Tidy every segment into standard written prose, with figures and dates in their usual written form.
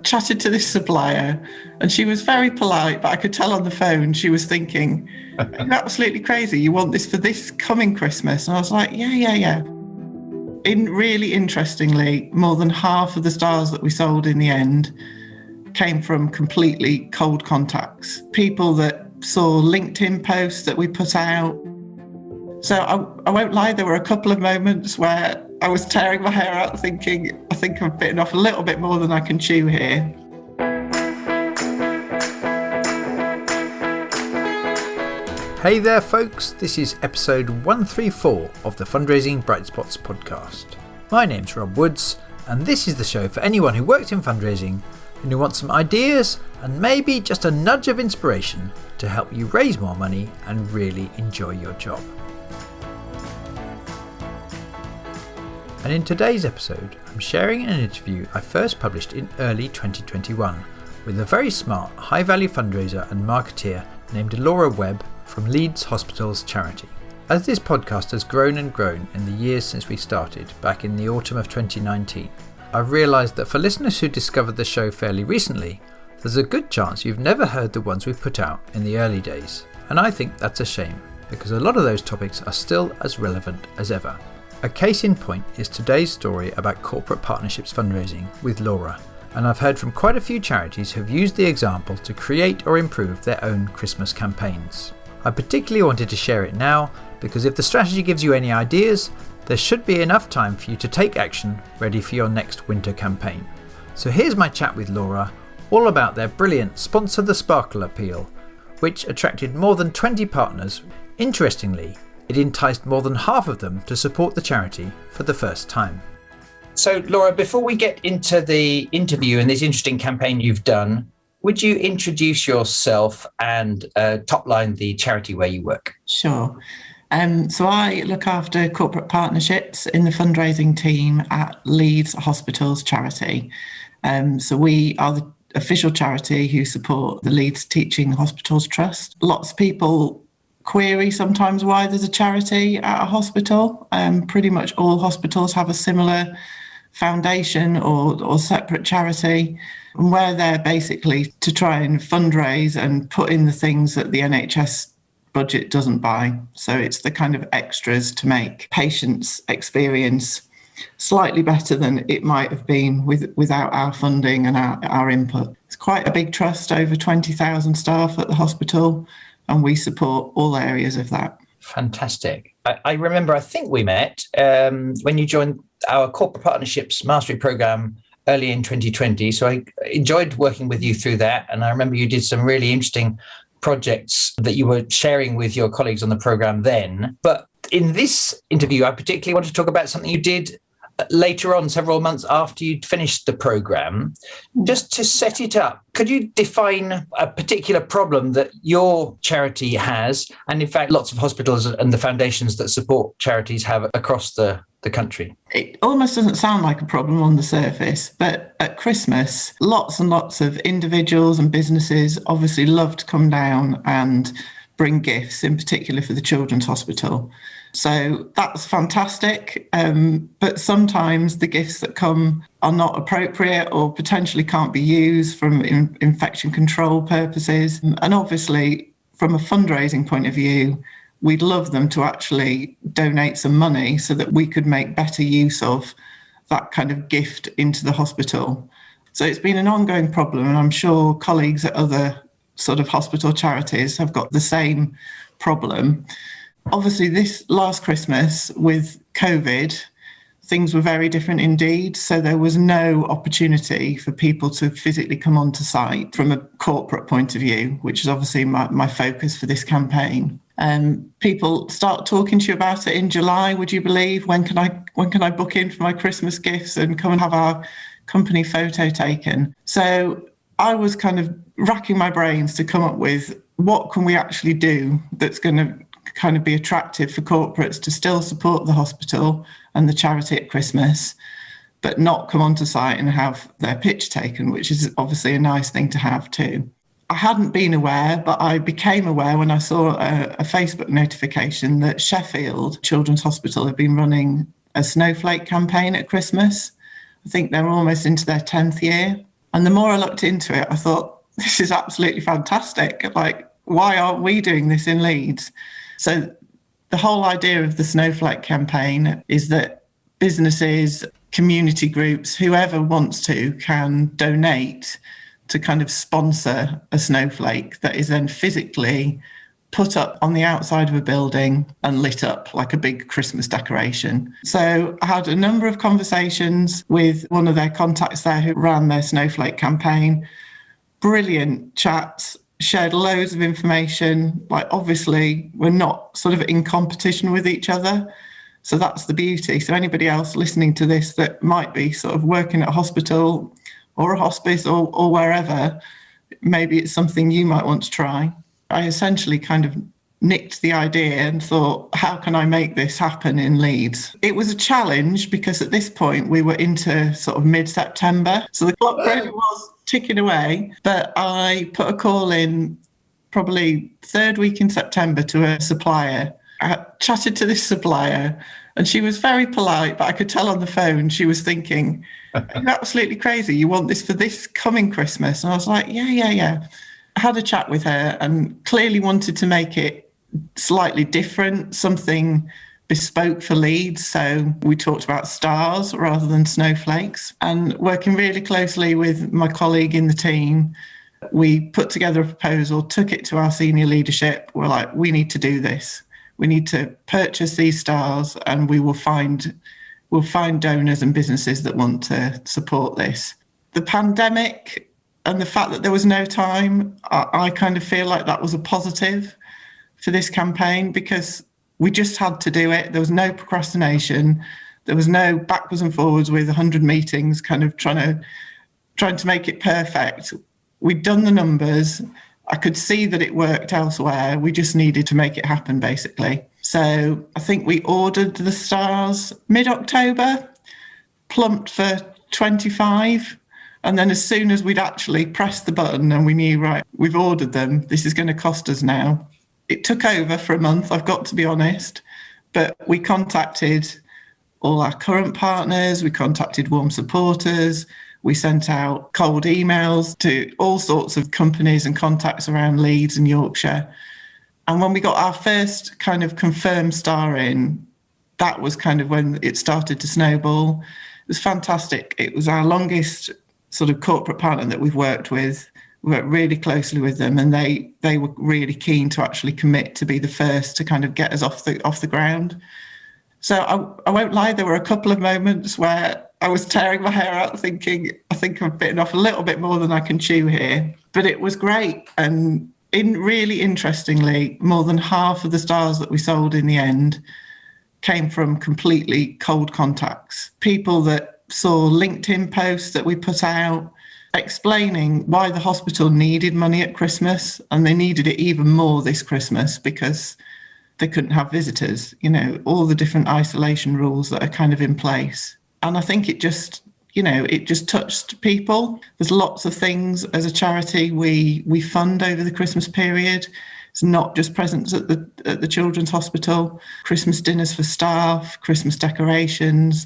chatted to this supplier and she was very polite, but I could tell on the phone she was thinking, you're absolutely crazy. You want this for this coming Christmas? And I was like, yeah. Really interestingly, more than half of the stars that we sold in the end came from completely cold contacts, people that saw LinkedIn posts that we put out. So I won't lie, there were a couple of moments where I was tearing my hair out thinking, I think I've bitten off a little bit more than I can chew here. Hey there folks, this is episode 134 of the Fundraising Bright Spots podcast. My name's Rob Woods and this is the show for anyone who works in fundraising and who wants some ideas and maybe just a nudge of inspiration to help you raise more money and really enjoy your job. And in today's episode, I'm sharing an interview I first published in early 2021 with a very smart, high-value fundraiser and marketeer named Laura Webb from Leeds Hospitals Charity. As this podcast has grown and grown in the years since we started, back in the autumn of 2019, I've realised that for listeners who discovered the show fairly recently, there's a good chance you've never heard the ones we put out in the early days. And I think that's a shame, because a lot of those topics are still as relevant as ever. A case in point is today's story about corporate partnerships fundraising with Laura, and I've heard from quite a few charities who've used the example to create or improve their own Christmas campaigns. I particularly wanted to share it now because if the strategy gives you any ideas, there should be enough time for you to take action ready for your next winter campaign. So here's my chat with Laura, all about their brilliant Sponsor the Sparkle appeal, which attracted more than 20 partners. Interestingly, it enticed more than half of them to support the charity for the first time. So Laura, before we get into the interview and this interesting campaign you've done, would you introduce yourself and top-line the charity where you work? Sure. So I look after corporate partnerships in the fundraising team at Leeds Hospitals Charity. So we are the official charity who support the Leeds Teaching Hospitals Trust. Lots of people query sometimes why there's a charity at a hospital. Pretty much all hospitals have a similar foundation or separate charity, and we're there basically to try and fundraise and put in the things that the NHS budget doesn't buy. So it's the kind of extras to make patients' experience slightly better than it might have been without our funding and our input. It's quite a big trust, over 20,000 staff at the hospital, and we support all areas of that. Fantastic. I remember, I think we met when you joined our Corporate Partnerships Mastery Programme early in 2020. So I enjoyed working with you through that. And I remember you did some really interesting projects that you were sharing with your colleagues on the programme then. But in this interview, I particularly want to talk about something you did later on, several months after you'd finished the programme. Just to set it up, could you define a particular problem that your charity has, and in fact lots of hospitals and the foundations that support charities have across the country? It almost doesn't sound like a problem on the surface, but at Christmas, lots and lots of individuals and businesses obviously love to come down and bring gifts, in particular for the Children's Hospital. So that's fantastic, but sometimes the gifts that come are not appropriate or potentially can't be used from infection control purposes. And obviously, from a fundraising point of view, we'd love them to actually donate some money so that we could make better use of that kind of gift into the hospital. So it's been an ongoing problem, and I'm sure colleagues at other sort of hospital charities have got the same problem. Obviously, this last Christmas with COVID, things were very different indeed. So there was no opportunity for people to physically come onto site from a corporate point of view, which is obviously my focus for this campaign. People start talking to you about it in July, would you believe? When can I book in for my Christmas gifts and come and have our company photo taken? So I was kind of racking my brains to come up with what can we actually do that's going to kind of be attractive for corporates to still support the hospital and the charity at Christmas, but not come onto site and have their pitch taken, which is obviously a nice thing to have too. I hadn't been aware, but I became aware when I saw a Facebook notification that Sheffield Children's Hospital had been running a snowflake campaign at Christmas. I think they're almost into their 10th year. And the more I looked into it, I thought, this is absolutely fantastic. Like, why aren't we doing this in Leeds? So the whole idea of the Snowflake campaign is that businesses, community groups, whoever wants to, can donate to kind of sponsor a snowflake that is then physically put up on the outside of a building and lit up like a big Christmas decoration. So I had a number of conversations with one of their contacts there who ran their snowflake campaign. Brilliant chats, shared loads of information. Like, obviously, we're not sort of in competition with each other. So that's the beauty. So anybody else listening to this that might be sort of working at a hospital or a hospice or wherever, maybe it's something you might want to try. I essentially kind of nicked the idea and thought, how can I make this happen in Leeds? It was a challenge because at this point we were into sort of mid-September. So the clock really was ticking away. But I put a call in probably third week in September to a supplier. I chatted to this supplier and she was very polite, but I could tell on the phone she was thinking, you're absolutely crazy. You want this for this coming Christmas? And I was like, yeah. I had a chat with her and clearly wanted to make it slightly different, something bespoke for Leeds. So we talked about stars rather than snowflakes, and working really closely with my colleague in the team, we put together a proposal, took it to our senior leadership. We're like, we need to do this. We need to purchase these stars and we'll find donors and businesses that want to support this. The pandemic and the fact that there was no time, I kind of feel like that was a positive for this campaign because we just had to do it. There was no procrastination. There was no backwards and forwards with 100 meetings kind of trying to make it perfect. We'd done the numbers. I could see that it worked elsewhere. We just needed to make it happen, basically. So I think we ordered the stars mid-October, plumped for 25. And then as soon as we'd actually pressed the button and we knew, right, we've ordered them, this is going to cost us now. It took over for a month, I've got to be honest. But we contacted all our current partners, we contacted warm supporters, we sent out cold emails to all sorts of companies and contacts around Leeds and Yorkshire. And when we got our first kind of confirmed star in, that was kind of when it started to snowball. It was fantastic. It was our longest sort of corporate partner that we've worked with. We worked really closely with them, and they were really keen to actually commit to be the first to kind of get us off the ground. So I won't lie, there were a couple of moments where I was tearing my hair out thinking, I think I've bitten off a little bit more than I can chew here. But it was great. And really interestingly, more than half of the stars that we sold in the end came from completely cold contacts. People that saw LinkedIn posts that we put out explaining why the hospital needed money at Christmas, and they needed it even more this Christmas because they couldn't have visitors, all the different isolation rules that are kind of in place. And I think it just touched people. There's lots of things as a charity we fund over the Christmas period. It's not just presents at the Children's Hospital, Christmas dinners for staff, Christmas decorations.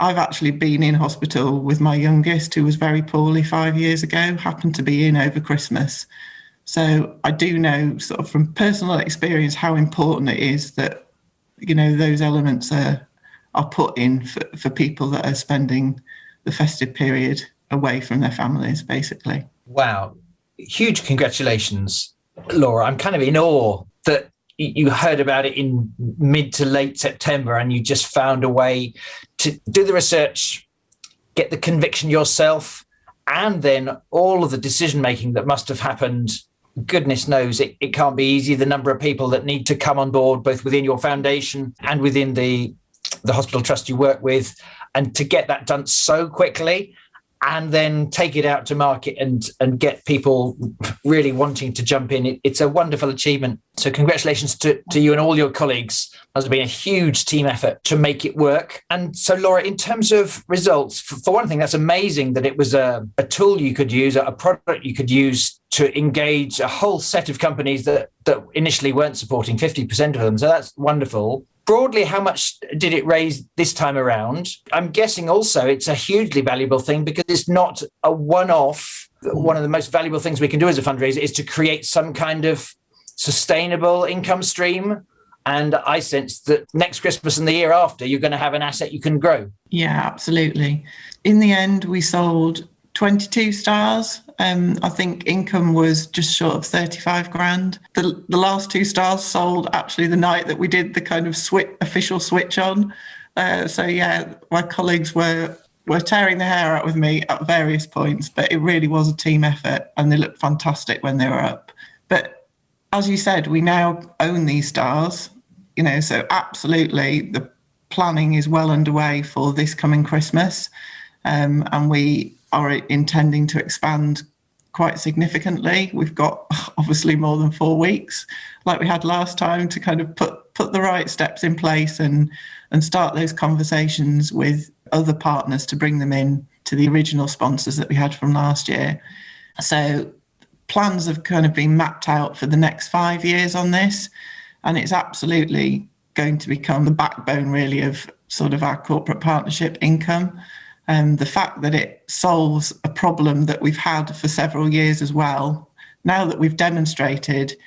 I've actually been in hospital with my youngest, who was very poorly 5 years ago, happened to be in over Christmas. So I do know sort of from personal experience how important it is that, those elements are put in for people that are spending the festive period away from their families, basically. Wow. Huge congratulations, Laura. I'm kind of in awe that you heard about it in mid to late September and you just found a way to do the research, get the conviction yourself, and then all of the decision-making that must have happened. Goodness knows it can't be easy. The number of people that need to come on board, both within your foundation and within the hospital trust you work with, and to get that done so quickly and then take it out to market and get people really wanting to jump in. It's a wonderful achievement. So congratulations to you and all your colleagues. There's been a huge team effort to make it work. And so, Laura, in terms of results, for one thing, that's amazing that it was a tool you could use, a product you could use to engage a whole set of companies that initially weren't supporting 50% of them. So that's wonderful. broadly, how much did it raise this time around? I'm guessing also it's a hugely valuable thing because it's not a one-off. One of the most valuable things we can do as a fundraiser is to create some kind of sustainable income stream. And I sense that next Christmas and the year after, you're going to have an asset you can grow. Yeah, absolutely. In the end, we sold 22 stars. I think income was just short of 35 grand. The last 2 stars sold actually the night that we did the kind of official switch on. So yeah, my colleagues were tearing their hair out with me at various points, but it really was a team effort and they looked fantastic when they were up. But as you said, we now own these stars, so absolutely the planning is well underway for this coming Christmas. And we are intending to expand quite significantly. We've got obviously more than 4 weeks like we had last time to kind of put the right steps in place and start those conversations with other partners to bring them in to the original sponsors that we had from last year. So plans have kind of been mapped out for the next 5 years on this, and it's absolutely going to become the backbone really of sort of our corporate partnership income. The fact that it solves a problem that we've had for several years as well, now that we've demonstrated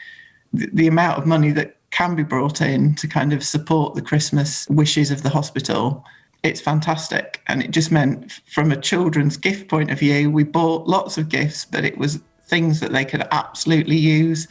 the amount of money that can be brought in to kind of support the Christmas wishes of the hospital, it's fantastic. And it just meant from a children's gift point of view, we bought lots of gifts, but it was things that they could absolutely use,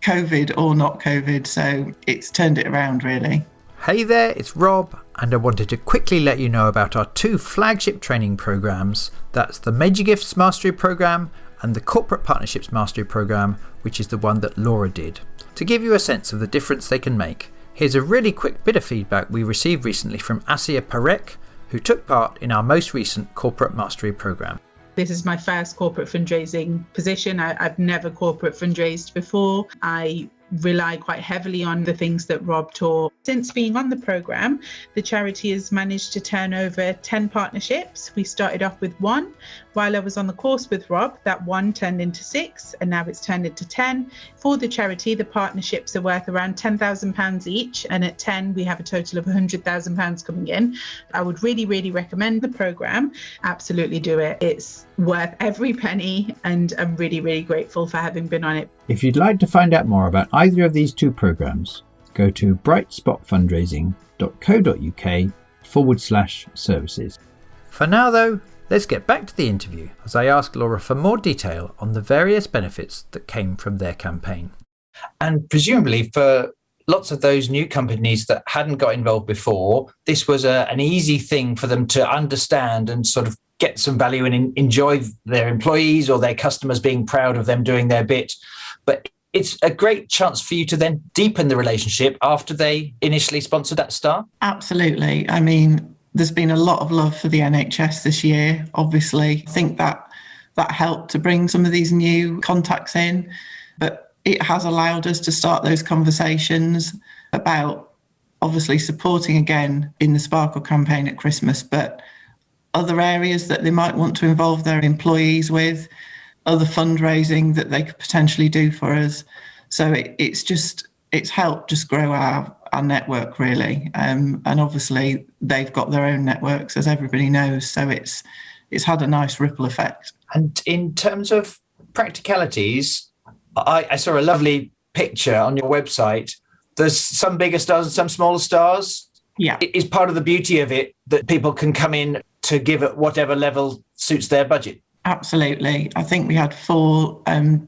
COVID or not COVID. So it's turned it around really. Hey there, it's Rob, and I wanted to quickly let you know about our 2 flagship training programs. That's the Major Gifts Mastery Program and the Corporate Partnerships Mastery Program, which is the one that Laura did. To give you a sense of the difference they can make, here's a really quick bit of feedback we received recently from Asiya Parekh, who took part in our most recent Corporate Mastery Program. This is my first corporate fundraising position. I've never corporate fundraised before. I rely quite heavily on the things that Rob taught. Since being on the programme, the charity has managed to turn over 10 partnerships. We started off with 1. While I was on the course with Rob, that 1 turned into 6, and now it's turned into 10. For the charity, the partnerships are worth around £10,000 each, and at 10, we have a total of £100,000 coming in. I would really, really recommend the programme. Absolutely do it. It's worth every penny, and I'm really, really grateful for having been on it. If you'd like to find out more about either of these 2 programs, go to brightspotfundraising.co.uk/services. For now though, let's get back to the interview as I ask Laura for more detail on the various benefits that came from their campaign. And presumably for lots of those new companies that hadn't got involved before, this was an easy thing for them to understand and sort of get some value and enjoy their employees or their customers being proud of them doing their bit. But it's a great chance for you to then deepen the relationship after they initially sponsored that star. Absolutely. I mean, there's been a lot of love for the NHS this year, obviously. I think that helped to bring some of these new contacts in, but it has allowed us to start those conversations about obviously supporting again in the Sparkle campaign at Christmas, but other areas that they might want to involve their employees with, other fundraising that they could potentially do for us. So it's helped just grow our network really. And obviously they've got their own networks, as everybody knows. So it's had a nice ripple effect. And in terms of practicalities, I saw a lovely picture on your website. There's some bigger stars and some smaller stars. Yeah. It is part of the beauty of it that people can come in to give at whatever level suits their budget. Absolutely. I think we had 4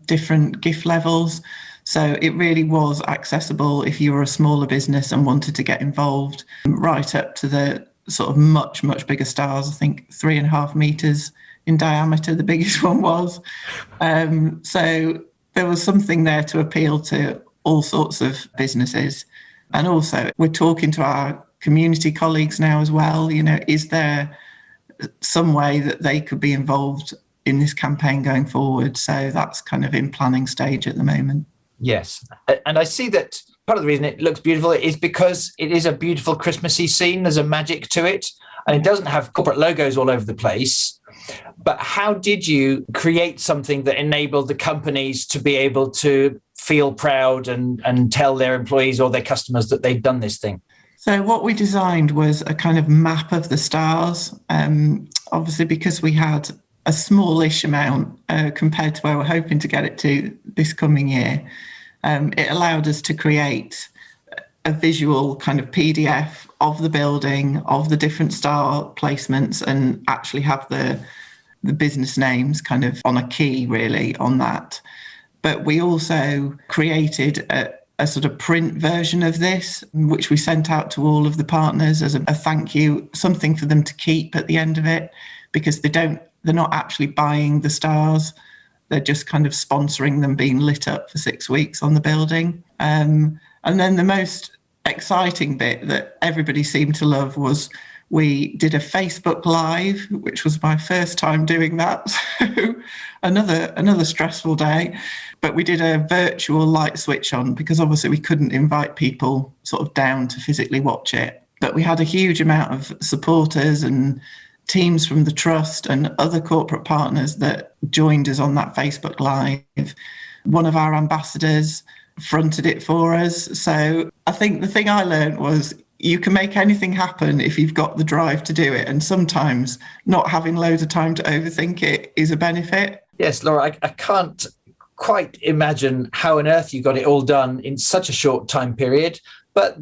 different gift levels. So it really was accessible if you were a smaller business and wanted to get involved, right up to the sort of much, much bigger stars. I think 3.5 meters in diameter, the biggest one was. So there was something there to appeal to all sorts of businesses. And also we're talking to our community colleagues now as well. Is there some way that they could be involved in this campaign going forward? So that's kind of in planning stage at the moment. Yes. And I see that part of the reason it looks beautiful is because it is a beautiful Christmassy scene. There's a magic to it. And it doesn't have corporate logos all over the place. But how did you create something that enabled the companies to be able to feel proud and tell their employees or their customers that they'd done this thing? So what we designed was a kind of map of the stars. Obviously, because we had a smallish amount compared to where we're hoping to get it to this coming year, it allowed us to create a visual kind of PDF of the building, of the different star placements, and actually have the business names kind of on a key really on that. But we also created a sort of print version of this, which we sent out to all of the partners as a thank you, something for them to keep at the end of it, because they're not actually buying the stars. They're just kind of sponsoring them being lit up for 6 weeks on the building. And then the most exciting bit that everybody seemed to love was we did a Facebook Live, which was my first time doing that. So another stressful day. But we did a virtual light switch on because obviously we couldn't invite people sort of down to physically watch it. But we had a huge amount of supporters and teams from the trust and other corporate partners that joined us on that Facebook Live. One of our ambassadors fronted it for us. So I think the thing I learned was you can make anything happen if you've got the drive to do it. And sometimes not having loads of time to overthink it is a benefit. Yes, Laura, I can't quite imagine how on earth you got it all done in such a short time period. But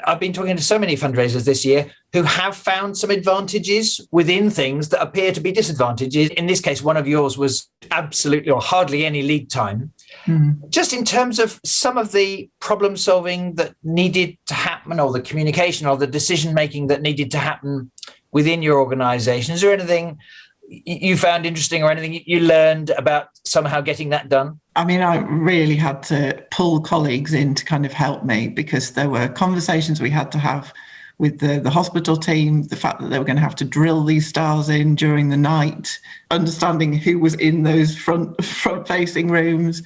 I've been talking to so many fundraisers this year who have found some advantages within things that appear to be disadvantages. In this case, one of yours was absolutely or hardly any lead time. Just in terms of some of the problem solving that needed to happen, or the communication or the decision making that needed to happen within your organization, is there anything you found interesting or anything you learned about somehow getting that done? I mean, I really had to pull colleagues in to kind of help me, because there were conversations we had to have with the hospital team, the fact that they were going to have to drill these stars in during the night, understanding who was in those front-facing rooms.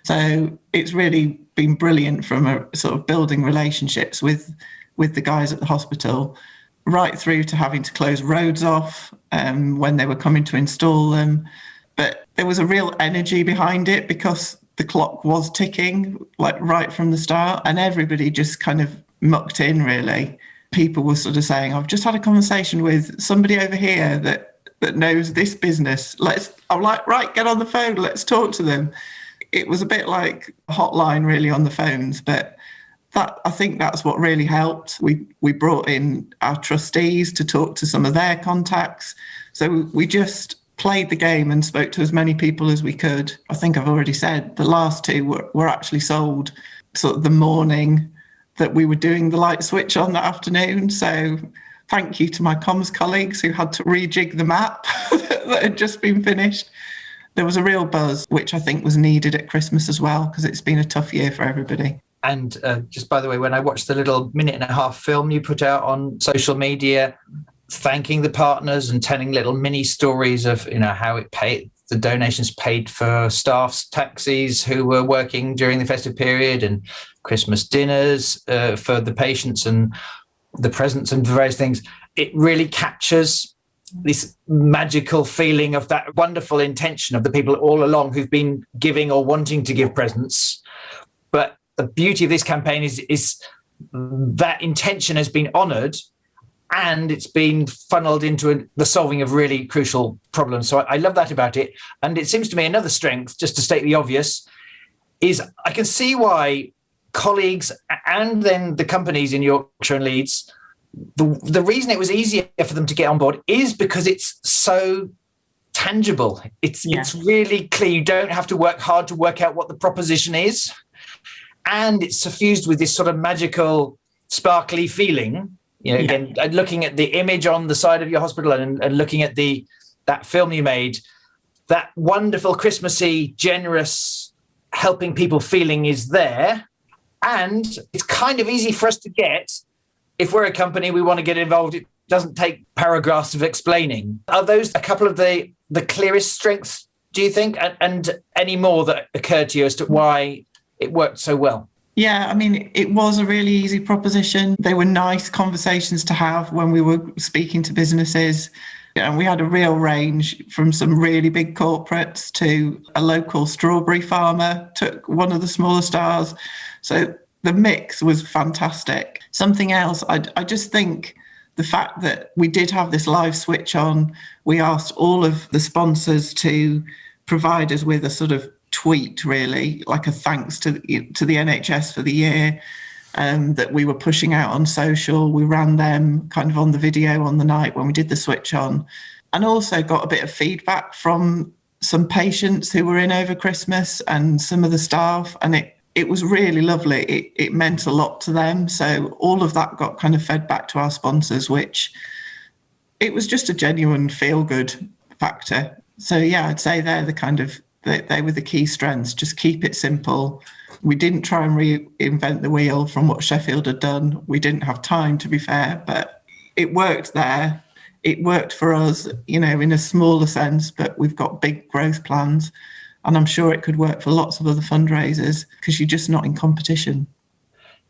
So it's really been brilliant from a sort of building relationships with the guys at the hospital, right through to having to close roads off when they were coming to install them. But there was a real energy behind it because the clock was ticking, like right from the start, and everybody just kind of mucked in, really. People were sort of saying, I've just had a conversation with somebody over here that knows this business. I'm like, right, get on the phone, let's talk to them. It was a bit like a hotline really on the phones, but I think that's what really helped. We brought in our trustees to talk to some of their contacts. So we just played the game and spoke to as many people as we could. I think I've already said the last two were actually sold sort of the morning that we were doing the light switch on that afternoon. So thank you to my comms colleagues who had to rejig the map that had just been finished. There was a real buzz, which I think was needed at Christmas as well, because it's been a tough year for everybody. And just by the way, when I watched the little 1.5-minute film you put out on social media, thanking the partners and telling little mini stories of, how it paid, the donations paid for staff's taxis who were working during the festive period, and Christmas dinners for the patients and the presents and various things. It really captures this magical feeling of that wonderful intention of the people all along who've been giving or wanting to give presents. But the beauty of this campaign is that intention has been honoured, and it's been funneled into the solving of really crucial problems. So I love that about it. And it seems to me another strength, just to state the obvious, is I can see why colleagues and then the companies in Yorkshire and Leeds, the reason it was easier for them to get on board is because it's so tangible. It's really clear. You don't have to work hard to work out what the proposition is. And it's suffused with this sort of magical, sparkly feeling. Again, looking at the image on the side of your hospital and looking at that film you made, that wonderful Christmassy, generous, helping people feeling is there. And it's kind of easy for us to get. If we're a company, we want to get involved, it doesn't take paragraphs of explaining. Are those a couple of the clearest strengths, do you think? And any more that occurred to you as to why it worked so well? Yeah, I mean, it was a really easy proposition. They were nice conversations to have when we were speaking to businesses. And we had a real range from some really big corporates to a local strawberry farmer, took one of the smaller stars. So the mix was fantastic. Something else, I just think the fact that we did have this live switch on, we asked all of the sponsors to provide us with a sort of tweet, really, like a thanks to the NHS for the year that we were pushing out on social. We ran them kind of on the video on the night when we did the switch on, and also got a bit of feedback from some patients who were in over Christmas and some of the staff, and it was really lovely. It meant a lot to them. So all of that got kind of fed back to our sponsors, which it was just a genuine feel-good factor. So yeah, I'd say they're the kind of, they were the key strengths. Just keep it simple. We didn't try and reinvent the wheel from what Sheffield had done. We didn't have time, to be fair, but it worked there. It worked for us, in a smaller sense, but we've got big growth plans. And I'm sure it could work for lots of other fundraisers because you're just not in competition.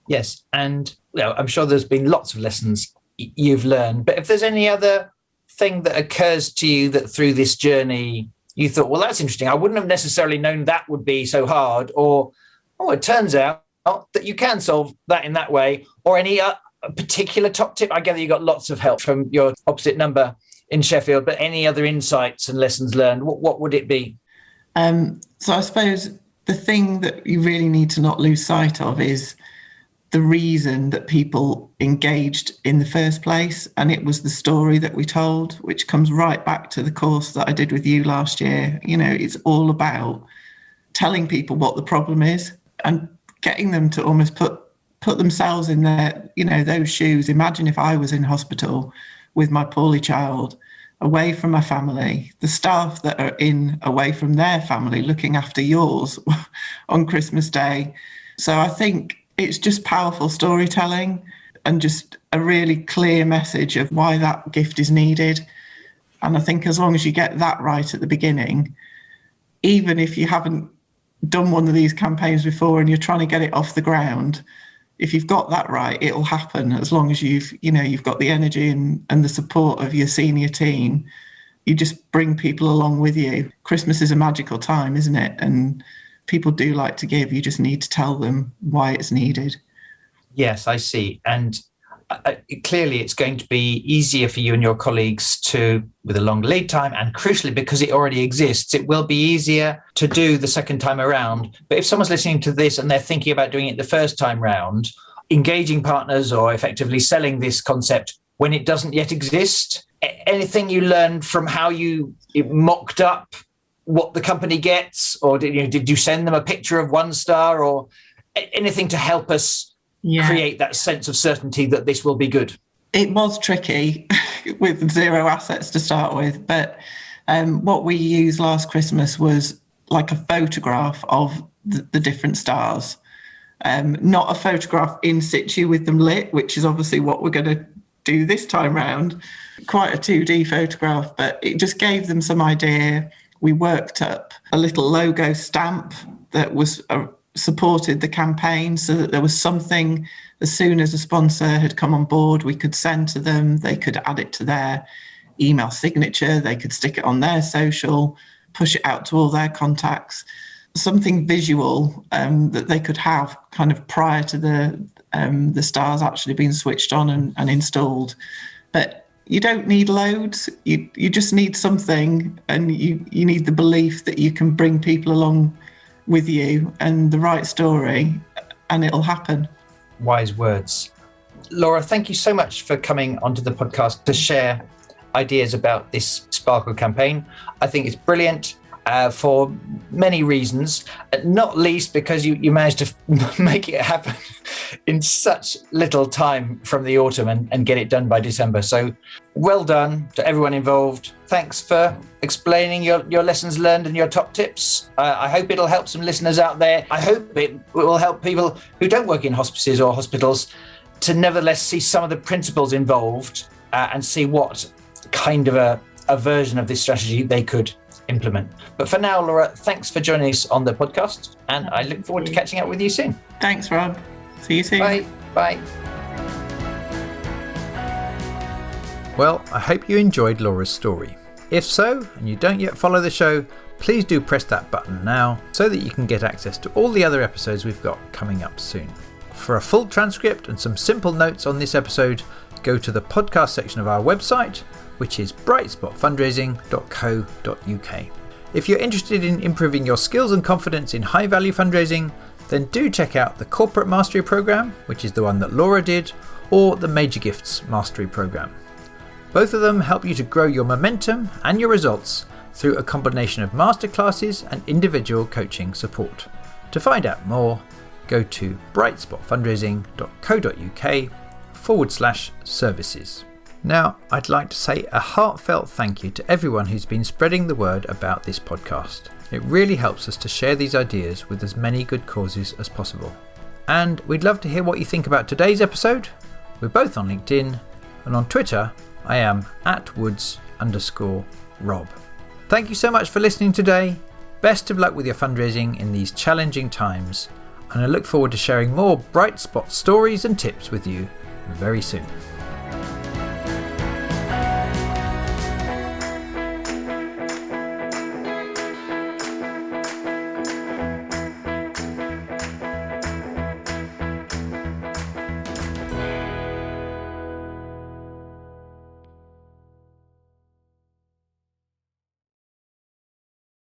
Yes. And I'm sure there's been lots of lessons you've learned. But if there's any other thing that occurs to you that through this journey you thought, well, that's interesting, I wouldn't have necessarily known that would be so hard, or, it turns out that you can solve that in that way, or any particular top tip? I gather you got lots of help from your opposite number in Sheffield, but any other insights and lessons learned, what would it be? So I suppose the thing that you really need to not lose sight of is the reason that people engaged in the first place. And it was the story that we told, which comes right back to the course that I did with you last year. It's all about telling people what the problem is and getting them to almost put themselves in their, those shoes. Imagine if I was in hospital with my poorly child, away from my family, the staff that are away from their family looking after yours on Christmas Day. So I think it's just powerful storytelling and just a really clear message of why that gift is needed. And I think as long as you get that right at the beginning, even if you haven't done one of these campaigns before and you're trying to get it off the ground, if you've got that right, it'll happen. As long as you've got the energy and the support of your senior team, you just bring people along with you. Christmas is a magical time, isn't it? And people do like to give. You just need to tell them why it's needed. Yes, I see. And clearly it's going to be easier for you and your colleagues with a long lead time, and crucially, because it already exists, it will be easier to do the second time around. But if someone's listening to this and they're thinking about doing it the first time round, engaging partners or effectively selling this concept when it doesn't yet exist, anything you learned from how you mocked up what the company gets, or did you send them a picture of 1 star, or anything to help us create that sense of certainty that this will be good? It was tricky with 0 assets to start with, but what we used last Christmas was like a photograph of the different stars, not a photograph in situ with them lit, which is obviously what we're going to do this time round. Quite a 2D photograph, but it just gave them some idea. We worked up a little logo stamp that was supported the campaign, so that there was something, as soon as a sponsor had come on board, we could send to them. They could add it to their email signature, they could stick it on their social, push it out to all their contacts, something visual that they could have kind of prior to the stars actually being switched on and installed. But you don't need loads, you just need something, and you need the belief that you can bring people along with you and the right story, and it'll happen. Wise words. Laura, thank you so much for coming onto the podcast to share ideas about this Sparkle campaign. I think it's brilliant for many reasons, not least because you managed to make it happen in such little time from the autumn and get it done by December. So well done to everyone involved. Thanks for explaining your lessons learned and your top tips. I hope it'll help some listeners out there. I hope it will help people who don't work in hospices or hospitals to nevertheless see some of the principles involved and see what kind of a version of this strategy they could implement. But for now, Laura, thanks for joining us on the podcast, and I look forward to catching up with you soon. Thanks, Rob. See you soon. Bye. Well, I hope you enjoyed Laura's story. If so, and you don't yet follow the show, please do press that button now so that you can get access to all the other episodes we've got coming up soon. For a full transcript and some simple notes on this episode, go to the podcast section of our website, which is brightspotfundraising.co.uk. If you're interested in improving your skills and confidence in high-value fundraising, then do check out the Corporate Mastery Programme, which is the one that Laura did, or the Major Gifts Mastery Programme. Both of them help you to grow your momentum and your results through a combination of masterclasses and individual coaching support. To find out more, go to brightspotfundraising.co.uk/services. Now, I'd like to say a heartfelt thank you to everyone who's been spreading the word about this podcast. It really helps us to share these ideas with as many good causes as possible. And we'd love to hear what you think about today's episode. We're both on LinkedIn, and on Twitter, I am @woods_Rob. Thank you so much for listening today. Best of luck with your fundraising in these challenging times, and I look forward to sharing more Bright Spot stories and tips with you very soon.